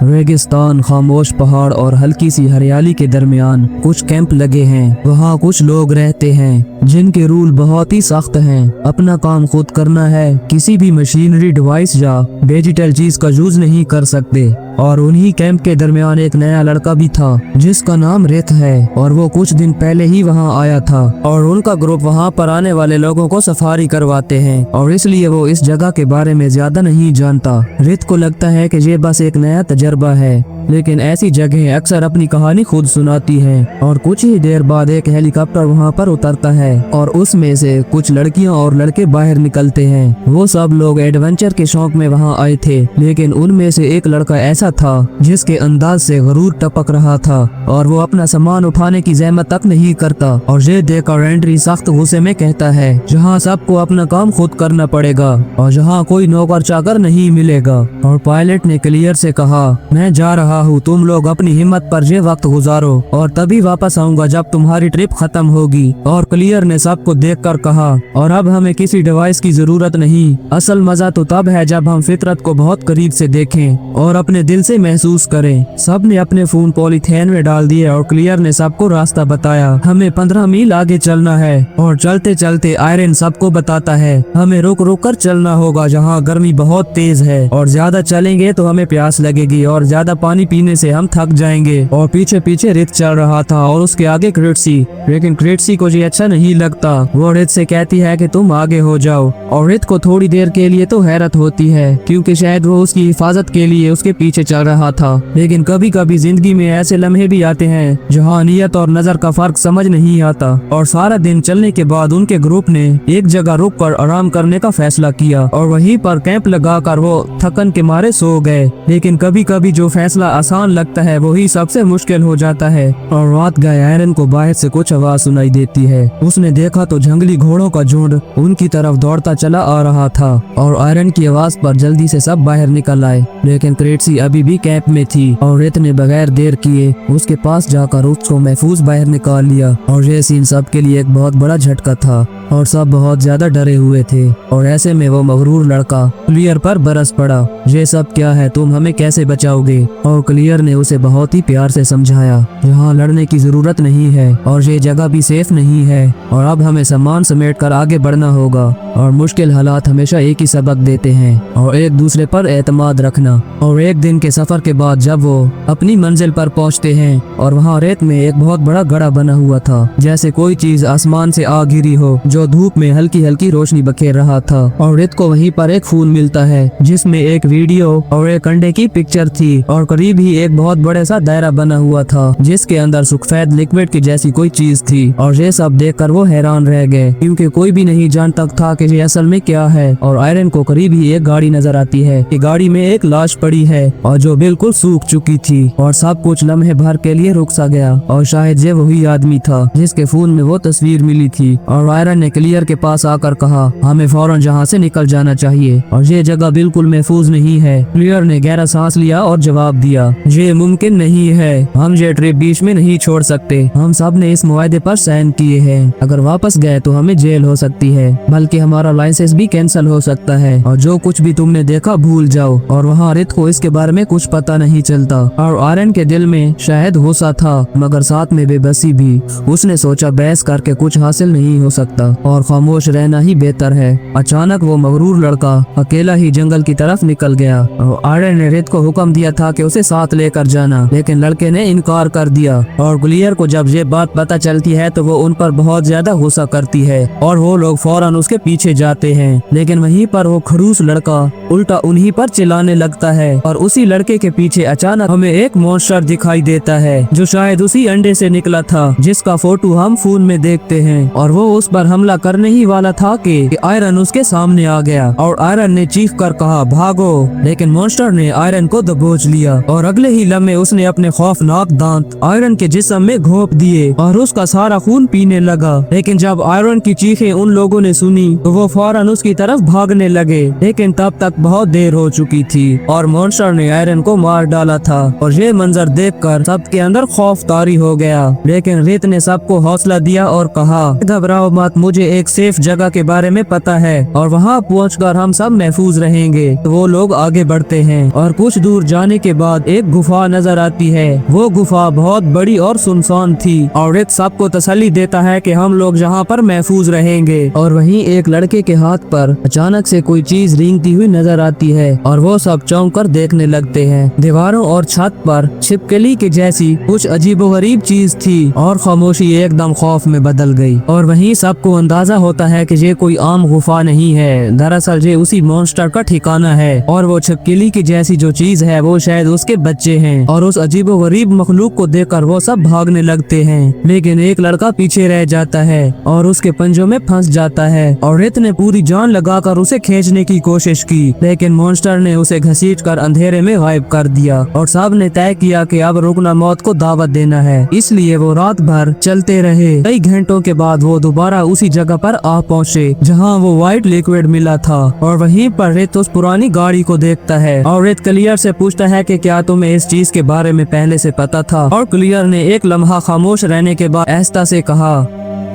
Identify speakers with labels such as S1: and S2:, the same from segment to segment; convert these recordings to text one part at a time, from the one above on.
S1: रेगिस्तान, खामोश पहाड़ और हल्की सी हरियाली के दरमियान कुछ कैंप लगे हैं। वहाँ कुछ लोग रहते हैं जिनके रूल बहुत ही सख्त हैं। अपना काम खुद करना है, किसी भी मशीनरी डिवाइस या डिजिटल चीज का यूज नहीं कर सकते। और उन्हीं कैंप के दरमियान एक नया लड़का भी था जिसका नाम रित है, और वो कुछ दिन पहले ही वहाँ आया था। और उनका ग्रुप वहाँ पर आने वाले लोगों को सफारी करवाते हैं, और इसलिए वो इस जगह के बारे में ज्यादा नहीं जानता। रित को लगता है कि ये बस एक नया तजर्बा है, लेकिन ऐसी जगह अक्सर अपनी कहानी खुद सुनाती है। और कुछ ही देर बाद एक हेलीकॉप्टर वहाँ पर उतरता है, और उसमें से कुछ लड़कियाँ और लड़के बाहर निकलते हैं। वो सब लोग एडवेंचर के शौक में वहाँ आए थे, लेकिन उनमें से एक लड़का ऐसा था जिसके अंदाज से गुरूर टपक रहा था, और वो अपना सामान उठाने की जहमत तक नहीं करता। और ये देखकर एंड्री सख्त गुस्से में कहता है, जहाँ सबको अपना काम खुद करना पड़ेगा और जहाँ कोई नौकर चाकर नहीं मिलेगा। और पायलट ने क्लियर से कहा, मैं जा रहा हूँ, तुम लोग अपनी हिम्मत पर ये वक्त गुजारो और तभी वापस आऊंगा जब तुम्हारी ट्रिप खत्म होगी। और क्लियर ने सबको देखकर कहा, और अब हमें किसी डिवाइस की जरूरत नहीं, असल मजा तो तब है जब हम फितरत को बहुत करीब से देखें और अपने दिल से महसूस करें। सब ने अपने फोन पॉलीथीन में डाल दिए और क्लियर ने सबको रास्ता बताया। हमें 15 मील आगे चलना है। और चलते चलते आयरन सबको बताता है, हमें रुक रुक कर चलना होगा, जहाँ गर्मी बहुत तेज है और ज्यादा चलेंगे तो हमें प्यास लगेगी और ज्यादा पानी पीने से हम थक जाएंगे। और पीछे पीछे रित चल रहा था और उसके आगे क्रिट्सी। लेकिन क्रिट्सी को ये अच्छा नहीं लगता। वो रित से कहती है कि तुम आगे हो जाओ। और रित को थोड़ी देर के लिए तो हैरत होती है, क्योंकि शायद वो उसकी हिफाजत के लिए उसके पीछे चल रहा था। लेकिन कभी कभी जिंदगी में ऐसे लम्हे भी आते हैं जहाँ नियत और नजर का फर्क समझ नहीं आता। और सारा दिन चलने के बाद उनके ग्रुप ने एक जगह रुक कर आराम करने का फैसला किया, और वहीं पर कैंप लगाकर वो थकन के मारे सो गए। लेकिन कभी कभी जो फैसला आसान लगता है वही सबसे मुश्किल हो जाता है। और रात गए आयरन को बाहर से कुछ आवाज सुनाई देती है। उसने देखा तो जंगली घोड़ों का झुंड उनकी तरफ दौड़ता चला आ रहा था, और आयरन की आवाज पर जल्दी से सब बाहर निकल आए। लेकिन क्रिट्सी अभी भी कैंप में थी, और रित ने बगैर देर किए उसके पास जाकर उसको महफूज बाहर निकाल लिया। और ये सीन सबके लिए एक बहुत बड़ा झटका था, और सब बहुत ज्यादा डरे हुए थे। और ऐसे में वो मगरूर लड़का क्लियर पर बरस पड़ा, ये सब क्या है, तुम हमें कैसे बचाओगे? और क्लियर ने उसे बहुत ही प्यार से समझाया, यहाँ लड़ने की जरूरत नहीं है और ये जगह भी सेफ नहीं है, और अब हमें सामान समेट कर आगे बढ़ना होगा। और मुश्किल हालात हमेशा एक ही सबक देते हैं, और एक दूसरे पर एतमाद रखना। और एक दिन के सफर के बाद जब वो अपनी मंजिल पर पहुंचते हैं, और वहाँ रेत में एक बहुत बड़ा गड्ढा बना हुआ था, जैसे कोई चीज आसमान से आ गिरी हो, जो धूप में हल्की हल्की रोशनी बखेर रहा था। और रेत को वहीं पर एक फूल मिलता है जिसमें एक वीडियो और एक अंडे की पिक्चर थी, और करीब ही एक बहुत बड़े सा दायरा बना हुआ था जिसके अंदर सफेद लिक्विड की जैसी कोई चीज थी। और ये सब देखकर वो हैरान रह गए, क्योंकि कोई भी नहीं जानता था कि ये असल में क्या है। और आयरन को करीब ही एक गाड़ी नजर आती है कि गाड़ी में एक लाश पड़ी है और जो बिल्कुल सूख चुकी थी, और सब कुछ लम्हे भर के लिए रुक सा गया। और शायद ये वही आदमी था जिसके फोन में वो तस्वीर मिली थी। और आयरन ने क्लियर के पास आकर कहा, हमें फौरन यहाँ से निकल जाना चाहिए, और ये जगह बिल्कुल महफूज नहीं है। क्लियर ने गहरा सांस लिया और जवाब दिया, ये मुमकिन नहीं है, हम ये ट्रिप बीच में नहीं छोड़ सकते। हम सब ने इस मुआहदे पर साइन किए हैं, अगर वापस गए तो हमें जेल हो सकती है, बल्कि हमारा लाइसेंस भी कैंसिल हो सकता है। और जो कुछ भी तुमने देखा भूल जाओ। और वहाँ रित को इसके बारे में कुछ पता नहीं चलता, और आयरन के दिल में शायद गुस्सा था मगर साथ में बेबसी भी। उसने सोचा बहस करके कुछ हासिल नहीं हो सकता और खामोश रहना ही बेहतर है। अचानक वो मगरूर लड़का अकेला ही जंगल की तरफ निकल गया, और आयरन ने रित को हुक्म दिया था कि उसे साथ लेकर जाना, लेकिन लड़के ने इनकार कर दिया। और क्लियर को जब ये बात पता चलती है तो वो उन पर बहुत ज्यादा गुस्सा करती है, और वो लोग फौरन उसके पीछे जाते हैं। लेकिन वहीं पर वो खड़ूस लड़का उल्टा उन्हीं पर चिल्लाने लगता है, और उसी लड़के के पीछे अचानक हमें एक मॉन्स्टर दिखाई देता है जो शायद उसी अंडे से निकला था जिसका फोटो हम फोन में देखते हैं। और वो उस पर हमला करने ही वाला था कि आयरन उसके सामने आ गया, और आयरन ने चीख कर कहा, भागो। लेकिन मॉन्स्टर ने आयरन को दबोच लिया, और अगले ही लम्हे उसने अपने खौफनाक दांत आयरन के जिस्म में घोंप दिए और उसका सारा खून पीने लगा। लेकिन जब आयरन की चीखें उन लोगों ने सुनी तो वो फौरन उसकी तरफ भागने लगे, लेकिन तब तक बहुत देर हो चुकी थी और मॉन्स्टर ने आयरन को मार डाला था। और ये मंजर देखकर सबके अंदर खौफ तारी हो गया। लेकिन रित ने सबको हौसला दिया और कहा, घबराओ मत, मुझे मुझे एक सेफ जगह के बारे में पता है और वहाँ पहुंचकर हम सब महफूज रहेंगे। तो वो लोग आगे बढ़ते हैं और कुछ दूर जाने के बाद एक गुफा नजर आती है। वो गुफा बहुत बड़ी और सुनसान थी और रित सबको तसल्ली देता है कि हम लोग यहाँ पर महफूज रहेंगे। और वहीं एक लड़के के हाथ पर अचानक से कोई चीज रेंगती हुई नजर आती है और वो सब चौंक कर देखने लगते हैं। दीवारों और छत पर छिपकली के जैसी कुछ अजीबोगरीब चीज थी और खामोशी एकदम खौफ में बदल गई। और वहीं सबको अंदाजा होता है कि ये कोई आम गुफा नहीं है, दरअसल ये उसी मॉन्स्टर का ठिकाना है और वो छिपकली की जैसी जो चीज है वो शायद उसके बच्चे हैं। और उस अजीबोगरीब मखलूक को देखकर वो सब भागने लगते हैं, लेकिन एक लड़का पीछे रह जाता है और उसके पंजों में फंस जाता है। और रित ने पूरी जान लगाकर उसे खींचने की कोशिश की, लेकिन मॉन्स्टर ने उसे घसीटकर अंधेरे में गायब कर दिया। और सब ने तय किया कि अब रुकना मौत को दावत देना है, इसलिए वो रात भर चलते रहे। कई घंटों के बाद वो दोबारा उसी जगह पर आ पहुँचे जहाँ वो व्हाइट लिक्विड मिला था। और वहीं पर रित उस पुरानी गाड़ी को देखता है और रित क्लियर से पूछता है कि क्या तुम्हें इस चीज के बारे में पहले से पता था। और क्लियर ने एक लम्हा खामोश रहने के बाद आहिस्ता से कहा,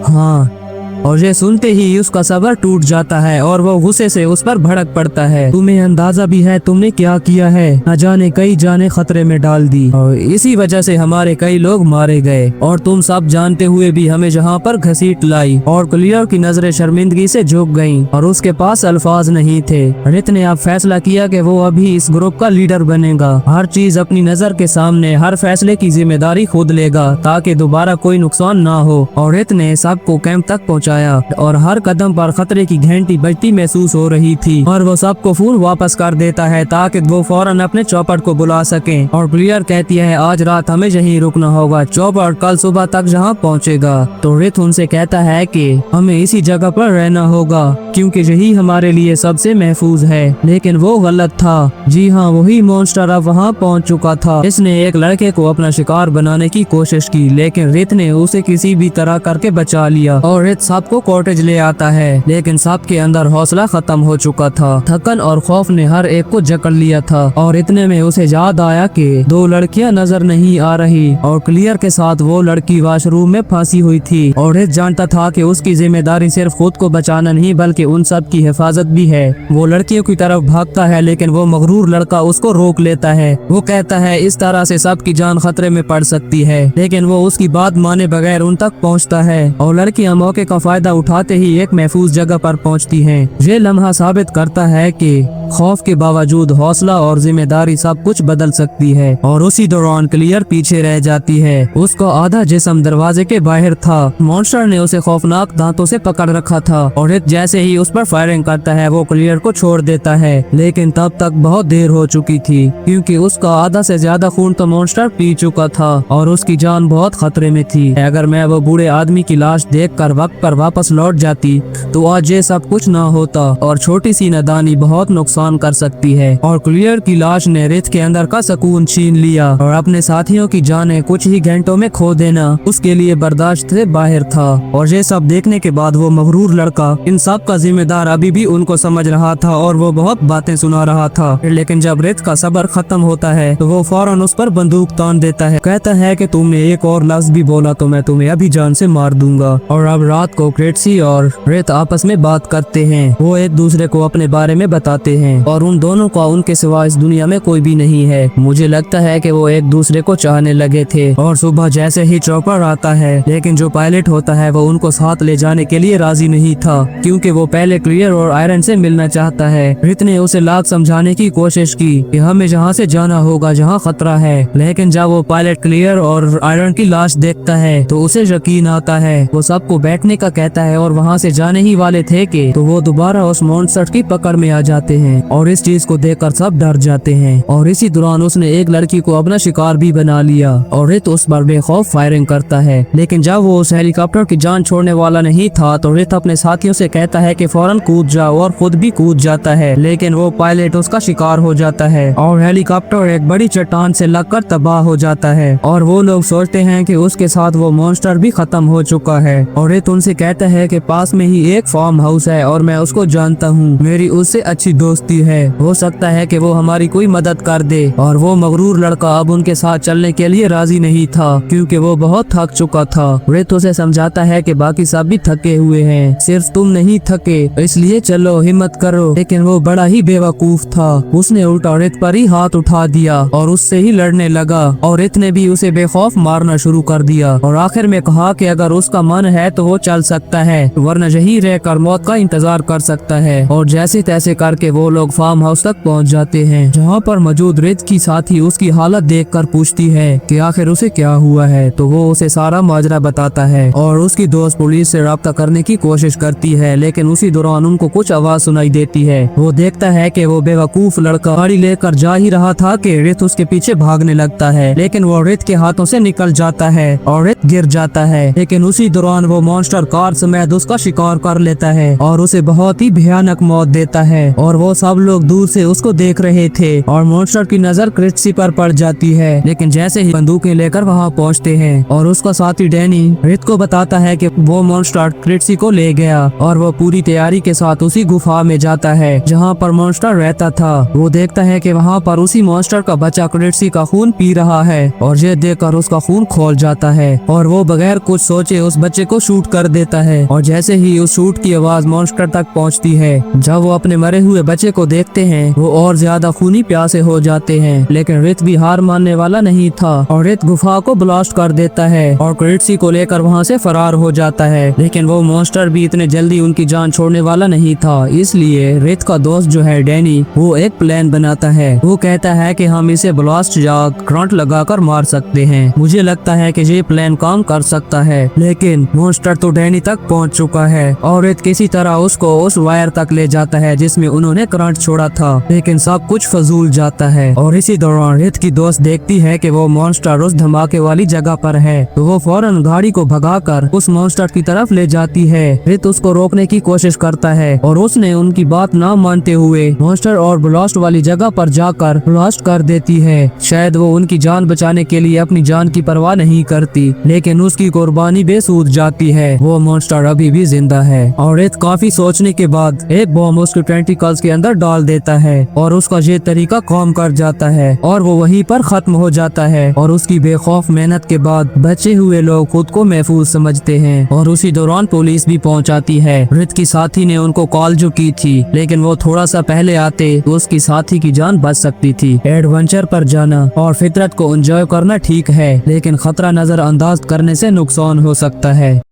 S1: हाँ। और ये सुनते ही उसका सब्र टूट जाता है और वो गुस्से से उस पर भड़क पड़ता है। तुम्हें अंदाजा भी है तुमने क्या किया है? न जाने कई जाने खतरे में डाल दी और इसी वजह से हमारे कई लोग मारे गए और तुम सब जानते हुए भी हमें यहाँ पर घसीट लाई। और क्लियर की नजरें शर्मिंदगी से झुक गईं और उसके पास अल्फाज नहीं थे। रित ने अब फैसला किया कि वो अभी इस ग्रुप का लीडर बनेगा, हर चीज अपनी नजर के सामने, हर फैसले की जिम्मेदारी खुद लेगा ताकि दोबारा कोई नुकसान ना हो। और रित ने सबको कैंप तक पहुँचाया और हर कदम पर खतरे की घंटी बजती महसूस हो रही थी। और वो सबको फोन वापस कर देता है ताकि वो फौरन अपने चौपट को बुला सकें। और क्लियर कहती है आज रात हमें यहीं रुकना होगा, चौपट कल सुबह तक जहाँ पहुँचेगा। तो रित उनसे कहता है कि हमें इसी जगह पर रहना होगा क्योंकि यही हमारे लिए सबसे महफूज है। लेकिन वो गलत था। जी हाँ, वही मॉन्स्टर अब वहाँ पहुँच चुका था। इसने एक लड़के को अपना शिकार बनाने की कोशिश की, लेकिन रित ने उसे किसी भी तरह करके बचा लिया और रित सबको कॉटेज ले आता है। लेकिन सबके अंदर हौसला खत्म हो चुका था। थकन और खौफ ने हर एक को जकड़ लिया था और इतने में उसे याद आया कि दो लड़कियां नजर नहीं आ रही और क्लियर के साथ वो लड़की वॉशरूम में फंसी हुई थी। और रित जानता था कि उसकी जिम्मेदारी सिर्फ खुद को बचाना नहीं बल्कि उन सब की हिफाजत भी है। वो लड़कियों की तरफ भागता है, लेकिन वो मगरूर लड़का उसको रोक लेता है। वो कहता है इस तरह से सबकी जान खतरे में पड़ सकती है, लेकिन वो उसकी बात माने बगैर उन तक पहुँचता है और लड़कियां मौके का फायदा उठाते ही एक महफूज जगह पर पहुंचती हैं। ये लम्हा साबित करता है कि खौफ के बावजूद हौसला और जिम्मेदारी सब कुछ बदल सकती है। और उसी दौरान क्लियर पीछे रह जाती है। उसका आधा जिस्म दरवाजे के बाहर था। मॉन्स्टर ने उसे खौफनाक दांतों से पकड़ रखा था और रित जैसे ही उस पर फायरिंग करता है वो क्लियर को छोड़ देता है। लेकिन तब तक बहुत देर हो चुकी थी क्योंकि उसका आधा से ज्यादा खून तो मॉन्स्टर पी चुका था और उसकी जान बहुत खतरे में थी। अगर मैं वो बूढ़े आदमी की लाश देखकर वक्त पर वापस लौट जाती तो आज ये सब कुछ ना होता और छोटी सी नादानी बहुत नुकसान कर सकती है। और क्लियर की लाश ने रित के अंदर का सुकून छीन लिया और अपने साथियों की जानें कुछ ही घंटों में खो देना उसके लिए बर्दाश्त से बाहर था। और ये सब देखने के बाद वो मगरूर लड़का इन सब का जिम्मेदार अभी भी उनको समझ रहा था और वो बहुत बातें सुना रहा था। लेकिन जब रित का सब्र खत्म होता है तो वो फौरन उस पर बंदूक तान देता है। कहता है कि तुमने एक और लफ्ज भी बोला तो मैं तुम्हें अभी जान से मार दूंगा। और अब रात को क्रेटसी और रित आपस में बात करते हैं। वो एक दूसरे को अपने बारे में बताते हैं और उन दोनों का उनके सिवा इस दुनिया में कोई भी नहीं है। मुझे लगता है कि वो एक दूसरे को चाहने लगे थे। और सुबह जैसे ही चॉपर आता है, लेकिन जो पायलट होता है वो उनको साथ ले जाने के लिए राजी नहीं था क्योंकि वो पहले क्लियर और आयरन से मिलना चाहता है। रित ने उसे लाख समझाने की कोशिश की कि हमें जहाँ से जाना होगा जहाँ खतरा है, लेकिन जब वो पायलट क्लियर और आयरन की लाश देखता है तो उसे यकीन आता है। वो सबको बैठने का कहता है और वहाँ से जाने ही वाले थे कि तो वो दोबारा उस मॉन्स्टर की पकड़ में आ जाते हैं और इस चीज को देखकर सब डर जाते हैं। और इसी दौरान उसने एक लड़की को अपना शिकार भी बना लिया और रित उस पर बेखौफ फायरिंग करता है। लेकिन जब वो उस हेलीकॉप्टर की जान छोड़ने वाला नहीं था तो रित अपने साथियों से कहता है कि फौरन कूद जाओ और खुद भी कूद जाता है, लेकिन वो पायलट उसका शिकार हो जाता है और हेलीकॉप्टर एक बड़ी चट्टान से लगकर तबाह हो जाता है। और वो लोग सोचते हैं कि उसके साथ वो मॉन्स्टर भी खत्म हो चुका है। और रित उनसे कहता है कि पास में ही एक फार्म हाउस है और मैं उसको जानता हूँ, मेरी उससे अच्छी दोस्ती है, हो सकता है कि वो हमारी कोई मदद कर दे। और वो मगरूर लड़का अब उनके साथ चलने के लिए राजी नहीं था क्योंकि वो बहुत थक चुका था। रित उसे समझाता है कि बाकी सब भी थके हुए हैं, सिर्फ तुम नहीं थके, इसलिए चलो हिम्मत करो। लेकिन वो बड़ा ही बेवकूफ था, उसने उल्टा रित पर ही हाथ उठा दिया और उससे ही लड़ने लगा और रित ने भी उसे बेखौफ मारना शुरू कर दिया और आखिर में कहा कि अगर उसका मन है तो वो चल सकता है, वरना यही रहकर मौत का इंतजार कर सकता है। और जैसे तैसे करके वो लोग फार्म हाउस तक पहुंच जाते हैं, जहां पर मौजूद रित की साथी उसकी हालत देखकर पूछती है कि आखिर उसे क्या हुआ है। तो वो उसे सारा माजरा बताता है और उसकी दोस्त पुलिस से राब्ता करने की कोशिश करती है, लेकिन उसी दौरान उनको कुछ आवाज सुनाई देती है। वो देखता है कि वो बेवकूफ लड़का गाड़ी लेकर जा ही रहा था कि रित उसके पीछे भागने लगता है, लेकिन वो रित के हाथों से निकल जाता है और रित गिर जाता है। लेकिन उसी दौरान वो मॉन्स्टर कार समेत उसका शिकार कर लेता है और उसे बहुत ही भयानक मौत देता है। और वो सब लोग दूर से उसको देख रहे थे और मॉन्स्टर की नजर क्रिस्टी पर पड़ जाती है। लेकिन जैसे ही बंदूकें लेकर वहाँ पहुँचते हैं और उसका साथी डैनी रित को बताता है कि वो मॉन्स्टर क्रिस्टी को ले गया और वो पूरी तैयारी के साथ उसी गुफा में जाता है जहाँ पर मॉन्स्टर रहता था। वो देखता है कि वहाँ पर उसी मॉन्स्टर का बच्चा क्रिस्टी का खून पी रहा है और ये देखकर उसका खून खोल जाता है और वो बगैर कुछ सोचे उस बच्चे को शूट कर देता है। और जैसे ही उस शूट की आवाज मॉन्स्टर तक पहुँचती है, जब वो अपने मरे हुए बच्चे को देखते हैं वो और ज्यादा खूनी प्यासे हो जाते हैं। लेकिन रित भी हार मानने वाला नहीं था और रित गुफा को ब्लास्ट कर देता है और क्रिस्टी को लेकर वहाँ से फरार हो जाता है। लेकिन वो मॉन्स्टर भी इतने जल्दी उनकी जान छोड़ने वाला नहीं था, इसलिए रित का दोस्त जो है डैनी वो एक प्लान बनाता है। वो कहता है कि हम इसे ब्लास्ट या करंट लगाकर मार सकते हैं। मुझे लगता है कि ये प्लान काम कर सकता है। लेकिन मॉन्स्टर तो डैनी तक पहुंच चुका है और रित किसी तरह उसको उस वायर तक ले जाता है जिसमें उन्होंने करंट छोड़ा था, लेकिन सब कुछ फजूल जाता है। और इसी दौरान रित की दोस्त देखती है कि वो मॉन्स्टर उस धमाके वाली जगह पर है, तो वो फौरन गाड़ी को भगाकर उस मॉन्स्टर की तरफ ले जाती है। रित उसको रोकने की कोशिश करता है और उसने उनकी बात ना मानते हुए मॉन्स्टर और ब्लास्ट वाली जगह पर जाकर ब्लास्ट कर देती है। शायद वो उनकी जान बचाने के लिए अपनी जान की परवाह नहीं करती, लेकिन उसकी कुर्बानी बेसूद जाती है। वो मॉन्स्टर अभी भी जिंदा है और रित काफी सोचने के बाद एक बॉम्ब उसके टेंटिकल्स के अंदर डाल देता है और उसका ये तरीका काम कर जाता है और वो वहीं पर खत्म हो जाता है। और उसकी बेखौफ मेहनत के बाद बचे हुए लोग खुद को महफूज समझते हैं और उसी दौरान पुलिस भी पहुंच आती है। रित की साथी ने उनको कॉल जो की थी, लेकिन वो थोड़ा सा पहले आते तो उसकी साथी की जान बच सकती थी। एडवेंचर पर जाना और फितरत को एंजॉय करना ठीक है, लेकिन खतरा नजरअंदाज करने से नुकसान हो सकता है।